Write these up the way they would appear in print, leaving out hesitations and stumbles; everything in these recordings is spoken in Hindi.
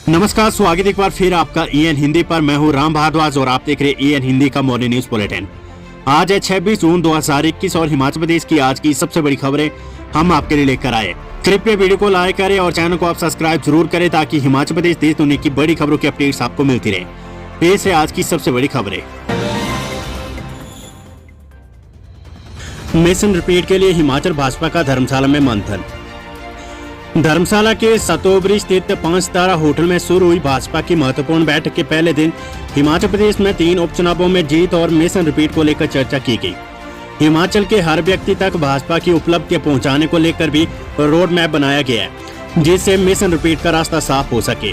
नमस्कार, स्वागत एक बार फिर आपका EN हिंदी पर। मैं हूं राम भारद्वाज और आप देख रहे EN हिंदी का मॉर्निंग न्यूज बुलेटिन। आज है 26 जून 2021 और हिमाचल प्रदेश की आज की सबसे बड़ी खबरें हम आपके लिए लेकर आए। कृपया वीडियो को लाइक करें और चैनल को आप सब्सक्राइब जरूर करें ताकि हिमाचल प्रदेश देश दुनिया की बड़ी खबरों की अपडेट्स आपको मिलती रहे। पेश है आज की सबसे बड़ी खबरें। मिशन रिपीट के लिए हिमाचल भाजपा का धर्मशाला में मंथन। धर्मशाला के सतोबरी स्थित 5 सितारा होटल में शुरू हुई भाजपा की महत्वपूर्ण बैठक के पहले दिन हिमाचल प्रदेश में 3 उपचुनावों में जीत और मिशन रिपीट को लेकर चर्चा की गई। हिमाचल के हर व्यक्ति तक भाजपा की उपलब्धियां पहुंचाने को लेकर भी रोड मैप बनाया गया है, जिससे मिशन रिपीट का रास्ता साफ हो सके।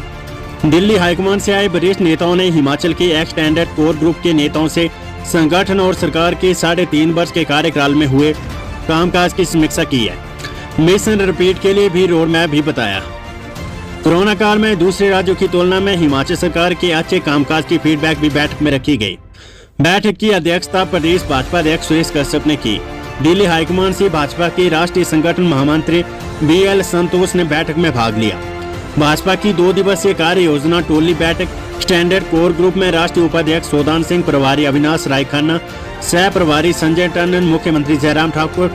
दिल्ली हाईकमान से आए वरिष्ठ नेताओं ने हिमाचल के एक्सटेंडेड कोर ग्रुप के नेताओं से संगठन और सरकार के 3.5 वर्ष के कार्यकाल में हुए कामकाज की समीक्षा की है। मिशन रिपीट के लिए भी रोड मैप भी बताया। कोरोना काल में दूसरे राज्यों की तुलना में हिमाचल सरकार के अच्छे कामकाज की फीडबैक भी बैठक में रखी गई। बैठक की अध्यक्षता प्रदेश भाजपा अध्यक्ष सुरेश कश्यप ने की। दिल्ली हाईकमान से भाजपा के राष्ट्रीय संगठन महामंत्री BL संतोष ने बैठक में भाग लिया। भाजपा की 2 दिवसीय कार्य योजना टोली बैठक स्टैंडर्ड कोर ग्रुप में राष्ट्रीय उपाध्यक्ष सोदान सिंह, प्रभारी अविनाश राय खन्ना, सह प्रभारी संजय टंडन, मुख्यमंत्री जयराम ठाकुर,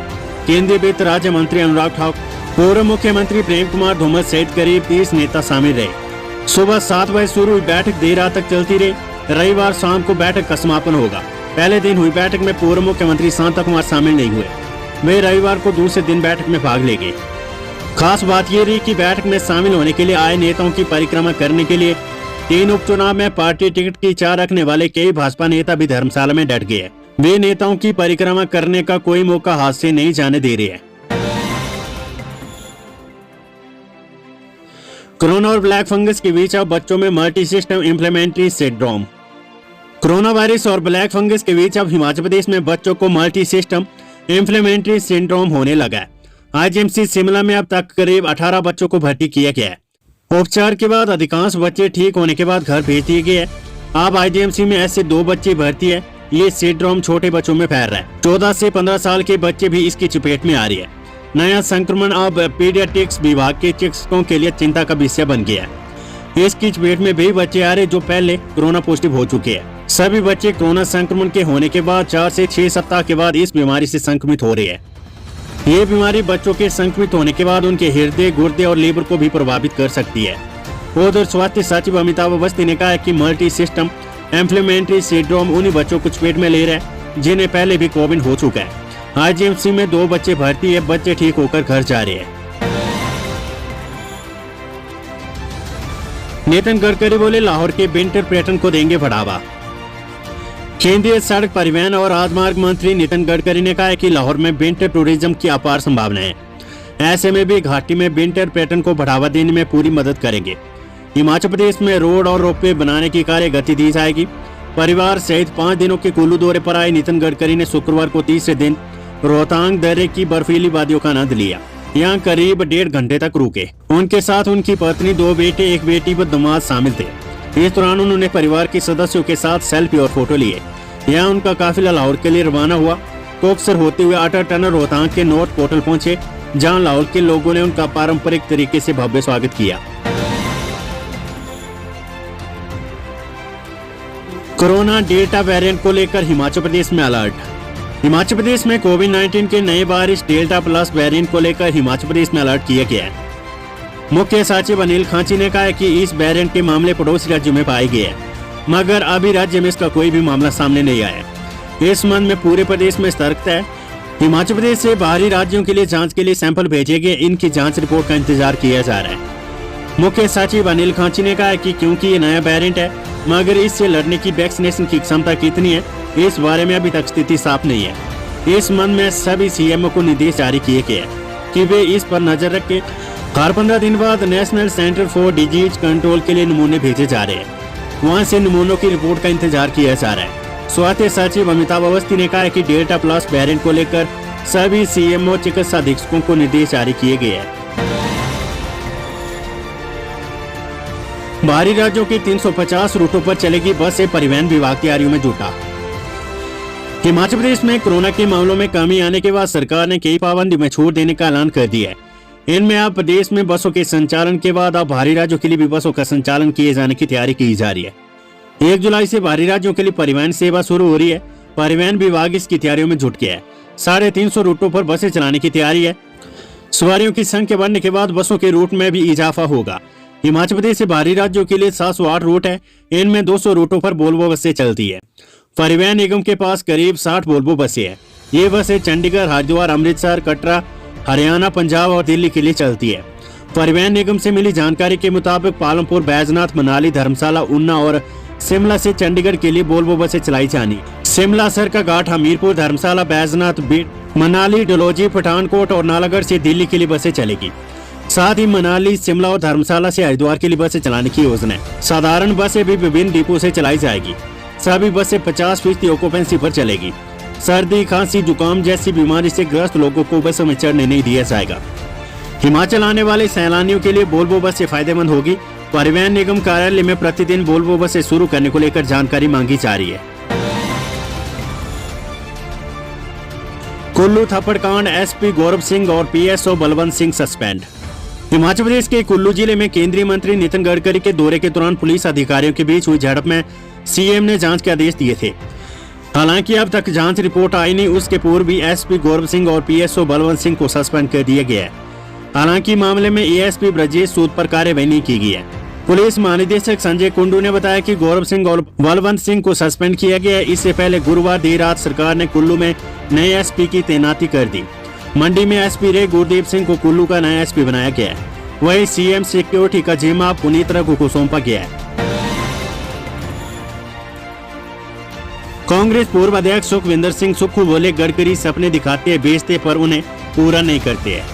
केंद्रीय वित्त राज्य मंत्री अनुराग ठाकुर, पूर्व मुख्यमंत्री प्रेम कुमार धूमल सहित करीब 30 नेता शामिल रहे। सुबह 7 बजे शुरू हुई बैठक देर रात तक चलती रही। रविवार शाम को बैठक का समापन होगा। पहले दिन हुई बैठक में पूर्व मुख्यमंत्री शांता कुमार शामिल नहीं हुए। वे रविवार को दूसरे दिन बैठक में भाग ले गए। खास बात ये रही कि बैठक में शामिल होने के लिए आए नेताओं की परिक्रमा करने के लिए 3 उपचुनाव में पार्टी टिकट की चाह रखने वाले कई भाजपा नेता भी धर्मशाला में डट गए। वे नेताओं की परिक्रमा करने का कोई मौका हाथ से नहीं जाने दे रहे हैं। कोरोना और ब्लैक फंगस के बीच अब बच्चों में multi system inflammatory syndrome. Corona virus और ब्लैक फंगस के बीच अब हिमाचल प्रदेश में बच्चों को मल्टी सिस्टम इन्फ्लेमेटरी सिंड्रोम होने लगा है। IGMC शिमला में अब तक करीब 18 बच्चों को भर्ती किया गया है। उपचार के बाद अधिकांश बच्चे ठीक होने के बाद घर भेज दिए गए हैं। अब IGMC में ऐसे 2 बच्चे भर्ती है। ये सिंड्रोम छोटे बच्चों में फैल रहा है। 14 से 15 साल के बच्चे भी इसकी चपेट में आ रही है। नया संक्रमण अब पीडियाट्रिक्स विभाग के चिकित्सकों के लिए चिंता का विषय बन गया है। इसकी चपेट में भी बच्चे आ रहे जो पहले कोरोना पॉजिटिव हो चुके हैं। सभी बच्चे कोरोना संक्रमण के होने के बाद 4 से 6 सप्ताह के बाद इस बीमारी से संक्रमित हो रहे हैं। ये बीमारी बच्चों के संक्रमित होने के बाद उनके हृदय, गुर्दे और लीवर को भी प्रभावित कर सकती है। उधर स्वास्थ्य सचिव अमिताभ अवस्थी ने कहा है कि मल्टी सिस्टम इन्फ्लेमेटरी सिंड्रोम उन्हीं बच्चों को चपेट में ले रहा है जिन्हें पहले भी कोविड हो चुका है। IGMC में 2 बच्चे भर्ती है। बच्चे ठीक होकर घर जा रहे हैं। नितिन गडकरी बोले, लाहौर के विंटर पर्यटन को देंगे बढ़ावा। केंद्रीय सड़क परिवहन और राजमार्ग मंत्री नितिन गडकरी ने कहा है कि लाहौर में विंटर टूरिज्म की अपार संभावना है। ऐसे में भी घाटी में विंटर पर्यटन को बढ़ावा देने में पूरी मदद करेंगे। हिमाचल प्रदेश में रोड और रोपवे बनाने की कार्य गति दी जाएगी। परिवार सहित 5 दिनों के कुल्लू दौरे पर आए नितिन गडकरी ने शुक्रवार को तीसरे दिन रोहतांग दर्रे की बर्फीली वादियों का आनंद लिया। यहाँ करीब 1.5 घंटे तक रुके। उनके साथ उनकी पत्नी, 2 बेटे, 1 बेटी व दामाद शामिल थे। इस दौरान उन्होंने परिवार के सदस्यों के साथ सेल्फी और फोटो लिए। यहाँ उनका काफिला लाहौर के लिए रवाना हुआ। कोकसर होते हुए अटल टनल रोहतांग के नॉर्थ पोर्टल पहुंचे, जहाँ लाहौर के लोगों ने उनका पारंपरिक तरीके से भव्य स्वागत किया। कोरोना डेल्टा वेरिएंट को लेकर हिमाचल प्रदेश में अलर्ट। हिमाचल प्रदेश में कोविड-19 के नए वायरस डेल्टा प्लस वेरिएंट को लेकर हिमाचल प्रदेश में अलर्ट किया गया है। मुख्य सचिव अनिल खाची ने कहा है कि इस वेरिएंट के मामले पड़ोसी राज्यों में पाए गए हैं, मगर अभी राज्य में इसका कोई भी मामला सामने नहीं आया। इस संबंध में पूरे प्रदेश में सतर्कता है। हिमाचल प्रदेश से बाहरी राज्यों के लिए जांच के लिए सैंपल भेजे गए। इनकी जांच रिपोर्ट का इंतजार किया जा रहा है। मुख्य सचिव अनिल खाची ने कहा है कि क्योंकि ये नया वेरिएंट है, मगर इससे लड़ने की वैक्सीनेशन की क्षमता कितनी है, इस बारे में अभी तक स्थिति साफ नहीं है। इस संबंध में सभी CMO को निर्देश जारी किए गए हैं कि वे इस पर नजर रखें। हर 15 दिन बाद national centre for disease control के लिए नमूने भेजे जा रहे हैं। वहां से नमूनों की रिपोर्ट का इंतजार किया जा रहा है। स्वास्थ्य सचिव अमिताभ अवस्थी ने कहा है कि डेल्टा प्लस वेरिएंट को लेकर सभी CMO चिकित्सा अधीक्षकों को निर्देश जारी किए गए हैं। बाहरी राज्यों की 350 रूटों पर चलेगी बस से परिवहन विभाग तैयारियों में जुटा। हिमाचल प्रदेश में कोरोना के मामलों में कमी आने के बाद सरकार ने कई पाबंदी में छूट देने का ऐलान कर दिया है। इनमें अब प्रदेश में बसों के संचालन के बाद अब बाहरी राज्यों के लिए भी बसों का संचालन किए जाने की तैयारी की जा रही है। 1 जुलाई से बाहरी राज्यों के लिए परिवहन सेवा शुरू हो रही है। परिवहन विभाग इसकी तैयारियों में जुट गया है। 350 रूटों पर बसें चलाने की तैयारी है। सवारियों की संख्या बढ़ने के बाद बसों के रूट में भी इजाफा होगा। हिमाचल प्रदेश से बाहरी राज्यों के लिए 708 रूट है। इनमें 200 रूटों पर वोल्वो बसें चलती है। परिवहन निगम के पास करीब 60 वोल्वो बसें हैं। ये बसें चंडीगढ़, हरिद्वार, अमृतसर, कटरा, हरियाणा, पंजाब और दिल्ली के लिए चलती है। परिवहन निगम से मिली जानकारी के मुताबिक पालमपुर, बैजनाथ, मनाली, धर्मशाला, ऊना और शिमला से चंडीगढ़ के लिए वोल्वो बसें चलाई जानी। शिमला, सरकाघाट, हमीरपुर, धर्मशाला, बैजनाथ, बीड, मनाली, डलहौजी, पठानकोट और नालागढ़ से दिल्ली के लिए बसें चलेगी। साथ ही मनाली, शिमला और धर्मशाला से हरिद्वार के लिए बसें चलाने की योजना है। साधारण बसें भी विभिन्न डिपो से चलाई जाएगी। सभी बसें 50% ऑक्यूपेंसी पर चलेगी। सर्दी, खांसी, जुकाम जैसी बीमारी से ग्रस्त लोगों को बसों में चढ़ने नहीं दिया जाएगा। हिमाचल आने वाले सैलानियों के लिए वोल्वो बसें फायदेमंद होगी। परिवहन निगम कार्यालय में प्रतिदिन वोल्वो बसें शुरू करने को लेकर जानकारी मांगी जा रही है। कुल्लू थप्पड़ कांड, एसपी गौरव सिंह और पीएसओ बलवंत सिंह सस्पेंड। हिमाचल प्रदेश के कुल्लू जिले में केंद्रीय मंत्री नितिन गडकरी के दौरे के दौरान पुलिस अधिकारियों के बीच हुई झड़प में सीएम ने जांच के आदेश दिए थे। हालांकि अब तक जांच रिपोर्ट आई नहीं। उसके पूर्व भी एसपी गौरव सिंह और पीएसओ बलवंत सिंह को सस्पेंड कर दिया गया है। हालांकि मामले में एएसपी ब्रजेश सूद पर कार्रवाई नहीं की गई है। पुलिस महानिदेशक संजय कुंडू ने बताया कि गौरव सिंह और बलवंत सिंह को सस्पेंड किया गया है। इससे पहले गुरुवार देर रात सरकार ने कुल्लू में नए एसपी की तैनाती कर दी। मंडी में एसपी रहे गुरदीप सिंह को कुल्लू का नया एसपी बनाया गया है। वहीं सीएम सिक्योरिटी का जिम्मा पुनीत रघु को सौंपा गया है। कांग्रेस पूर्व अध्यक्ष सुखविंदर सिंह सुक्खू बोले, गडकरी सपने दिखाते हैं, बेचते पर उन्हें पूरा नहीं करते हैं।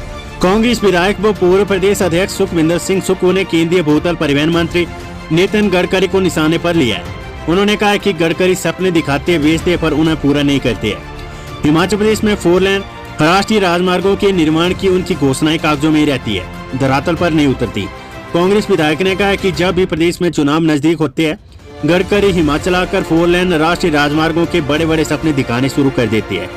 कांग्रेस विधायक व पूर्व प्रदेश अध्यक्ष सुखविंदर सिंह सुक्खू ने केंद्रीय भूतल परिवहन मंत्री नितिन गडकरी को निशाने पर लिया है। उन्होंने कहा कि गडकरी सपने दिखाते हैं, बेचते पर उन्हें पूरा नहीं करते हैं। हिमाचल प्रदेश में 4 लेन राष्ट्रीय राजमार्गों के निर्माण की उनकी घोषणाएं कागजों में ही रहती है, धरातल पर नहीं उतरती। कांग्रेस विधायक ने कहा कि जब भी प्रदेश में चुनाव नजदीक होते हैं, गडकरी हिमाचल आकर 4 लेन राष्ट्रीय राजमार्गों के बड़े बड़े सपने दिखाने शुरू कर देती है।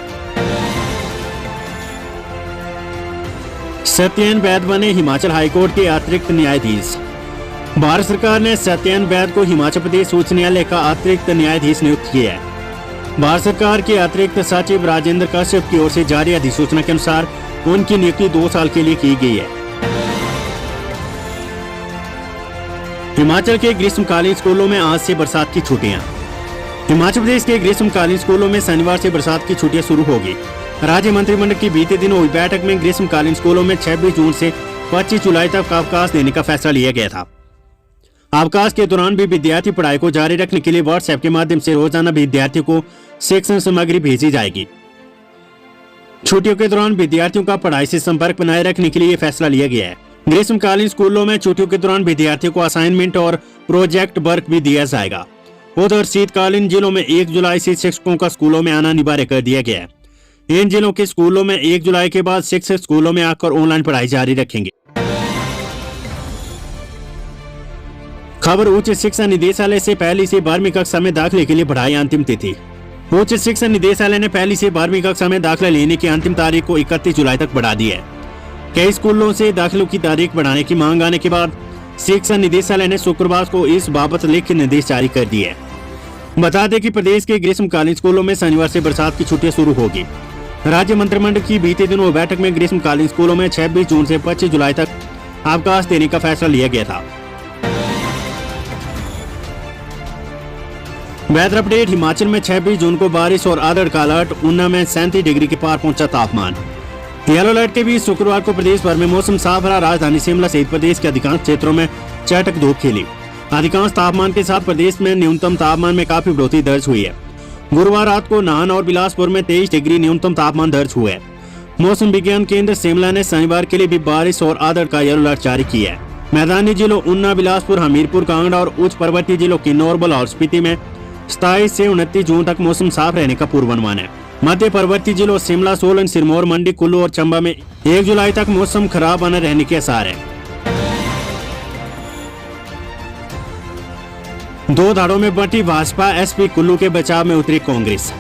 सत्येन वैद बने हिमाचल हाईकोर्ट के अतिरिक्त न्यायाधीश। भारत सरकार ने सत्येन वैद को हिमाचल प्रदेश उच्च न्यायालय का अतिरिक्त न्यायाधीश नियुक्त किया है। भारत सरकार के अतिरिक्त सचिव राजेंद्र कश्यप की ओर से जारी अधिसूचना के अनुसार उनकी नियुक्ति 2 साल के लिए की गई है। हिमाचल के ग्रीष्मकालीन स्कूलों में आज से बरसात की छुट्टियां। हिमाचल प्रदेश के ग्रीष्मकालीन स्कूलों में शनिवार से बरसात की छुट्टियां शुरू होगी। राज्य मंत्रिमंडल की बीते दिनों हुई बैठक में ग्रीष्मकालीन स्कूलों में 26 जून से 25 जुलाई तक अवकाश देने का फैसला लिया गया था। अवकाश के दौरान भी विद्यार्थी पढ़ाई को जारी रखने के लिए व्हाट्सएप के माध्यम से रोजाना विद्यार्थियों को शिक्षण सामग्री भेजी जाएगी। छुट्टियों के दौरान विद्यार्थियों का पढ़ाई से संपर्क बनाए रखने के लिए यह फैसला लिया गया है। ग्रीष्मकालीन स्कूलों में छुट्टियों के दौरान विद्यार्थियों को असाइनमेंट और प्रोजेक्ट वर्क भी दिया जाएगा। उधर शीतकालीन जिलों में 1 जुलाई से शिक्षकों का स्कूलों में आना अनिवार्य कर दिया गया है। इन जिलों के स्कूलों में 1 जुलाई के बाद शिक्षक स्कूलों में आकर ऑनलाइन पढ़ाई जारी रखेंगे। खबर उच्च शिक्षा निदेशालय से 1ली से 12वीं कक्षा में दाखिले के लिए बढ़ाई अंतिम तिथि। उच्च शिक्षा निदेशालय ने 1ली से 12वीं कक्षा में दाखिला लेने की अंतिम तारीख को 31 जुलाई तक बढ़ा दी है। कई स्कूलों से दाखिलों की तारीख बढ़ाने की मांग आने के बाद शिक्षा निदेशालय ने शुक्रवार को इस बाबत लिखित निर्देश जारी कर दिए हैं। बता दें कि प्रदेश के ग्रीष्मकालीन स्कूलों में शनिवार से बरसात की छुट्टियां शुरू होगी। राज्य मंत्रिमंडल की बीते दिनों बैठक में ग्रीष्मकालीन स्कूलों में 26 जून से 25 जुलाई तक अवकाश देने का फैसला लिया गया था। Weather update. हिमाचल में 26 जून को बारिश और आदड़ का अलर्ट। ऊना में 37 डिग्री के पार पहुंचा तापमान। येलो अलर्ट के बीच शुक्रवार को प्रदेश भर में मौसम साफ रहा। राजधानी शिमला सहित प्रदेश के अधिकांश क्षेत्रों में चटक धूप खिली। अधिकांश तापमान के साथ प्रदेश में न्यूनतम तापमान में काफी बढ़ोतरी दर्ज हुई है। गुरुवार रात को नाहन और बिलासपुर में 23 डिग्री न्यूनतम तापमान दर्ज हुआ है। मौसम विज्ञान केंद्र शिमला ने शनिवार के लिए भी बारिश और आदड़ का येलो अलर्ट जारी किया है। मैदानी जिलों ऊना, बिलासपुर, हमीरपुर, कांगड़ा और उच्च पर्वतीय जिलों किन्नौर और स्पीति में 27 से 29 जून तक मौसम साफ रहने का पूर्वानुमान है। मध्य पर्वतीय जिलों शिमला, सोलन, सिरमौर, मंडी, कुल्लू और चंबा में 1 जुलाई तक मौसम खराब बने रहने के आसार है। 2 धाड़ों में बंटी भाजपा। एसपी कुल्लू के बचाव में उतरी कांग्रेस।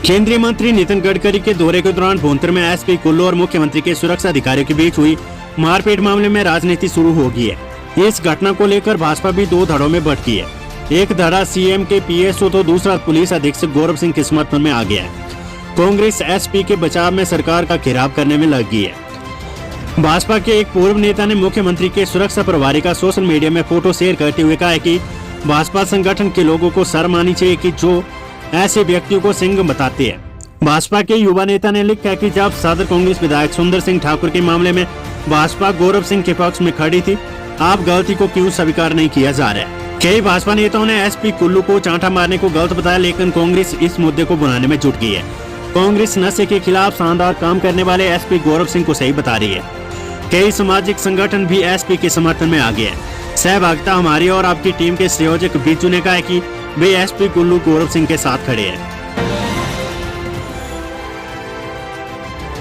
केंद्रीय मंत्री नितिन गडकरी के दौरे के दौरान भोंतर में एसपी कुल्लू और मुख्यमंत्री के सुरक्षा अधिकारियों के बीच हुई मारपीट मामले में राजनीति शुरू हो गई है। इस घटना को लेकर भाजपा भी दो धड़ों में बट गई है। एक धड़ा सीएम के पीएसओ तो दूसरा पुलिस अधीक्षक गौरव सिंह के समर्थन में आ गया है। कांग्रेस एसपी के बचाव में सरकार का घेराव करने में लग गई है। भाजपा के एक पूर्व नेता ने मुख्यमंत्री के सुरक्षा प्रभारी का सोशल मीडिया में फोटो शेयर करते हुए कहा है कि भाजपा संगठन के लोगों को शर्म आनी चाहिए कि जो ऐसे व्यक्तियों को सिंह बताते हैं। भाजपा के युवा नेता ने लिखा है कि जब सदर कांग्रेस विधायक सुंदर सिंह ठाकुर के मामले में भाजपा गौरव सिंह के पक्ष में खड़ी थी, आप गलती को क्यों स्वीकार नहीं किया जा रहा है। कई भाजपा नेताओं ने एसपी कुल्लू को चांटा मारने को गलत बताया, लेकिन कांग्रेस इस मुद्दे को बुलाने में जुट गई है। कांग्रेस नशे के खिलाफ शानदार काम करने वाले एसपी गौरव सिंह को सही बता रही है। कई सामाजिक संगठन भी एसपी के समर्थन में आ गए हैं। सहभागिता हमारी और आपकी टीम के संयोजक बीजू ने कहा है कि वे एसपी कुल्लू गौरव सिंह के साथ खड़े हैं।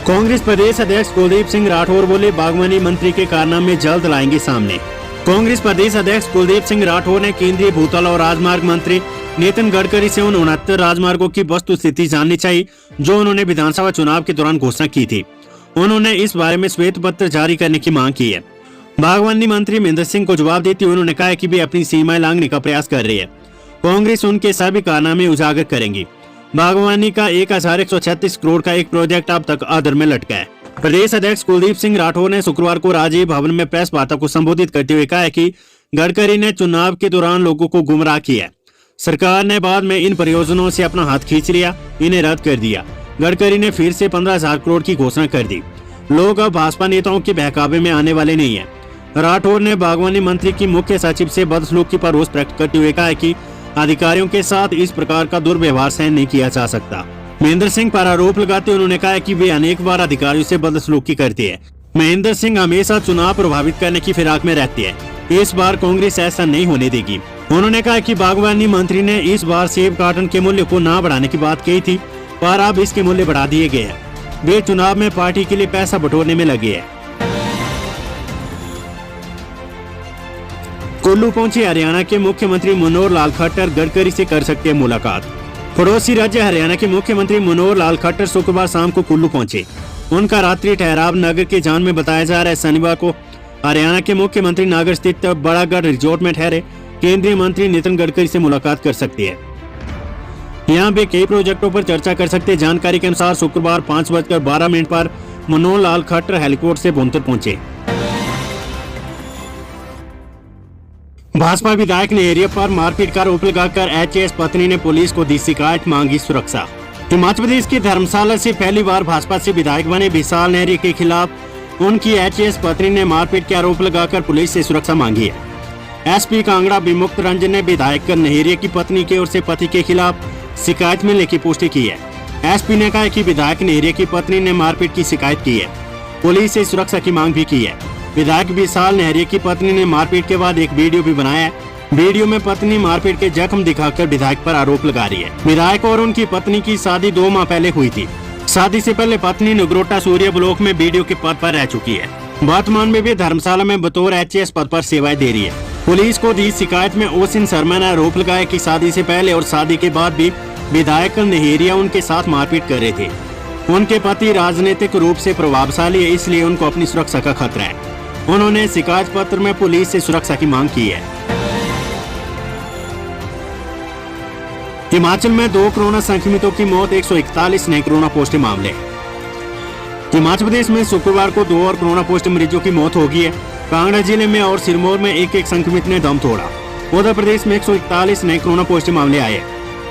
कांग्रेस प्रदेश अध्यक्ष कुलदीप सिंह राठौर बोले, बागवानी मंत्री के कारनामे जल्द लाएंगे सामने। कांग्रेस प्रदेश अध्यक्ष कुलदीप सिंह राठौर ने केंद्रीय भूतल और राजमार्ग मंत्री नितिन गडकरी से उन 69 राजमार्गों की वस्तु स्थिति जाननी चाहिए जो उन्होंने विधानसभा चुनाव के दौरान घोषणा की थी। उन्होंने इस बारे में श्वेत पत्र जारी करने की मांग की है। बागवानी मंत्री महेंद्र सिंह को जवाब देते हुए उन्होंने कहा कि वे अपनी सीमाएं लांघने का प्रयास कर रही है। कांग्रेस उनके सभी कारनामे उजागर करेंगी। बागवानी का 1136 करोड़ का एक प्रोजेक्ट अब तक अधर में लटका है। प्रदेश अध्यक्ष कुलदीप सिंह राठौर ने शुक्रवार को राजीव भवन में प्रेस वार्ता को संबोधित करते हुए कहा है कि गडकरी ने चुनाव के दौरान लोगों को गुमराह किया। सरकार ने बाद में इन परियोजनाओं से अपना हाथ खींच लिया, इन्हें रद्द कर दिया। गडकरी ने फिर से 15,000 करोड़ की घोषणा कर दी। लोग अब भाजपा नेताओं के बहकावे में आने वाले नहीं है। राठौर ने बागवानी मंत्री की मुख्य सचिव से बदसलूकी पर रोष प्रकट करते हुए कहा कि अधिकारियों के साथ इस प्रकार का दुर्व्यवहार सहन नहीं किया जा सकता। महेंद्र सिंह पर आरोप लगाते उन्होंने कहा कि वे अनेक बार अधिकारियों से बदसलूकी करते हैं। महेंद्र सिंह हमेशा चुनाव प्रभावित करने की फिराक में रहते हैं। इस बार कांग्रेस ऐसा नहीं होने देगी। उन्होंने कहा कि बागवानी मंत्री ने इस बार सेब कार्टन के मूल्य को न बढ़ाने की बात कही थी, पर अब इसके मूल्य बढ़ा दिए गए हैं। वे चुनाव में पार्टी के लिए पैसा बटोरने में लगे हैं। कुल्लू पहुंचे हरियाणा के मुख्यमंत्री मनोहर लाल खट्टर, गडकरी से कर सकते हैं मुलाकात। पड़ोसी राज्य हरियाणा के मुख्यमंत्री मनोहर लाल खट्टर शुक्रवार शाम को कुल्लू पहुंचे। उनका रात्रि ठहराव नगर के जान में बताया जा रहा है। शनिवार को हरियाणा के मुख्यमंत्री नगर स्थित बड़ागढ़ रिजोर्ट में ठहरे केंद्रीय मंत्री नितिन गडकरी से मुलाकात कर सकते हैं। यहाँ वे कई प्रोजेक्टों पर चर्चा कर सकते हैं। जानकारी के अनुसार शुक्रवार 5:12 पर मनोहर लाल खट्टर हेलीपोर्ट से भुंतर पहुंचे। भाजपा विधायक ने एरिया पर मारपीट का आरोप लगाकर एचएएस पत्नी ने पुलिस को दी शिकायत, मांगी सुरक्षा। हिमाचल प्रदेश की धर्मशाला से पहली बार भाजपा से विधायक बने विशाल नेहरी के खिलाफ उनकी एचएएस पत्नी ने मारपीट के आरोप लगाकर पुलिस से सुरक्षा मांगी है। एसपी कांगड़ा विमुक्त रंजन ने विधायक नेहरिया की पत्नी की ओर से पति के खिलाफ शिकायत मिलने की पुष्टि की है। एसपी ने कहा कि विधायक नेहरिया की पत्नी ने मारपीट की शिकायत की है। पुलिस से सुरक्षा की मांग भी की है। विधायक विशाल नेहरिया की पत्नी ने मारपीट के बाद एक वीडियो भी बनाया है। वीडियो में पत्नी मारपीट के जख्म दिखाकर विधायक पर आरोप लगा रही है। विधायक और उनकी पत्नी की शादी 2 माह पहले हुई थी। शादी से पहले पत्नी नगरोटा सूर्य ब्लॉक में बीडीओ के पद पर रह चुकी है। वर्तमान में भी धर्मशाला में बतौर एचएएस पद पर सेवाएं दे रही है। पुलिस को दी शिकायत में ओसिन शर्मा ने आरोप लगाया कि शादी से पहले और शादी के बाद भी विधायक नेहरिया उनके साथ मारपीट कर रहे थे। उनके पति राजनीतिक रूप से प्रभावशाली है, इसलिए उनको अपनी सुरक्षा का खतरा है। उन्होंने शिकायत पत्र में पुलिस से सुरक्षा की मांग की है। हिमाचल में 2 कोरोना संक्रमितों की मौत, 141 नए कोरोना पॉजिटिव मामले। हिमाचल प्रदेश में शुक्रवार को 2 और कोरोना पॉजिटिव मरीजों की मौत हो गई है। कांगड़ा जिले में और सिरमौर में एक संक्रमित ने दम तोड़ा। उत्तर प्रदेश में 141 नए कोरोना पॉजिटिव मामले आए।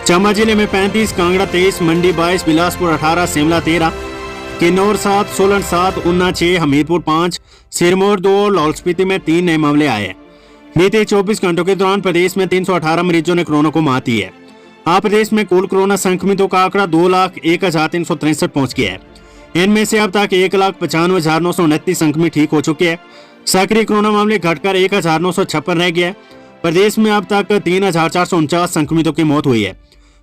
चंबा जिले में 35, कांगड़ा 23, मंडी 22, बिलासपुर 18, शिमला 13, किन्नौर 7, सोलन 7, ऊना 6, हमीरपुर 5, सिरमौर 2 और लाहौल स्पीति में 3 नए मामले आए। बीते 24 घंटों के दौरान प्रदेश में 318 मरीजों ने कोरोना को मात दी है। आज प्रदेश में कुल कोरोना संक्रमितों का आंकड़ा 2,01,363 पहुंच गया है। इनमें से अब तक 1,95,929 संक्रमित ठीक हो चुके हैं। सक्रिय कोरोना मामले घटकर 1,956 रह गया है। प्रदेश में अब तक 3,449 संक्रमितों की मौत हुई है।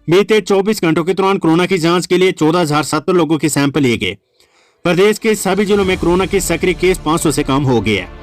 बीते 24 घंटों के दौरान कोरोना की जांच के लिए 14,070 लोगों के सैंपल लिए गए। प्रदेश के सभी जिलों में कोरोना के सक्रिय केस 500 से कम हो गए हैं।